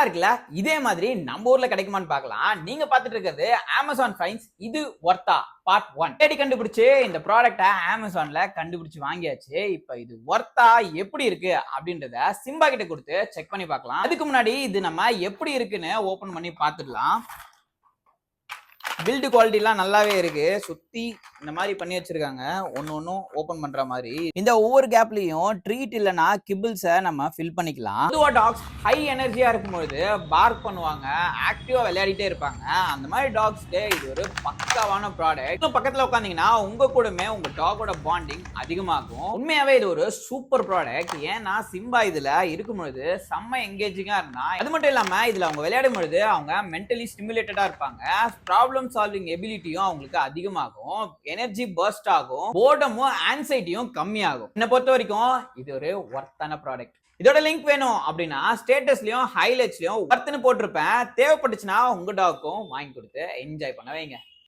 இருக்குல்ல, இதே மாதிரி நம்ம ஊர்ல கிடைக்குமான்னு பார்க்கலாம். நீங்க பார்த்துட்டு இருக்கிறது அமேசான் ஃபைன்ஸ் இது ஒர்த்தா பார்ட் 1. தேடி கண்டுபிடிச்சு இந்த ப்ராடக்ட்டை அமேசான்ல கண்டுபிடிச்சு வாங்கியாச்சு. இப்போ இது ஒர்த்தா எப்படி இருக்கு அப்படின்றத சிம்பா கிட்ட கொடுத்து செக் பண்ணி பார்க்கலாம். அதுக்கு முன்னாடி இது நம்ம எப்படி இருக்குன்னு ஓபன் பண்ணி பார்த்துடலாம். பில்டு குவாலிட்டிலாம் நல்லாவே இருக்கு. சுத்தி இந்த மாதிரி பண்ணி வச்சிருக்காங்க, ஒன்னும் ஓபன் பண்ற மாதிரி. இந்த ஒவ்வொரு கேப்லயும் ட்ரீட் இல்லனா கிபிள்ஸை நம்ம ஃபில் பண்ணிக்கலாம். பொதுவா டாக்ஸ் ஹை எனர்ஜியா இருக்கும்போது பார்க் பண்ணுவாங்க, ஆக்டிவா விளையாடிட்டே இருப்பாங்க. அந்த மாதிரி டாக்ஸ்க்கு இது ஒரு பக்காவான ப்ராடக்ட். இன்னும் பக்கத்துல உட்காந்தீங்கன்னா உங்க கூடமே உங்க டாகோட பாண்டிங் அதிகமாகும். உண்மையாவே இது ஒரு சூப்பர் ப்ராடக்ட். ஏன்னா சிம்பா இதுல இருக்கும்பொழுது செம்ம எங்கேஜிங்கா இருந்தா, அது மட்டும் இல்லாம இதுல அவங்க விளையாடும் பொழுது அவங்க மென்டலி ஸ்டிமுலேட்டடா இருப்பாங்க. ப்ராப்ளம் சால்விங் எபிலிட்டியும் அவங்களுக்கு அதிகமாகும், எனர்ஜி பர்ஸ்ட் ஆகும், போர்டமும் ஆன்சைட்டியும் கம்மியாகும். என்னை பொறுத்த வரைக்கும் இது ஒரு ஒர்த்தான ப்ராடக்ட். இதோட லிங்க் வேணும் அப்படின்னா ஸ்டேட்டஸ்லயும் ஹைலைட்ஸ்லயும் ஒர்த்னு போட்டிருப்பேன். தேவைப்பட்டுச்சுன்னா உங்க டாக்கும் வாங்கி கொடுத்து என்ஜாய் பண்ண வைங்க.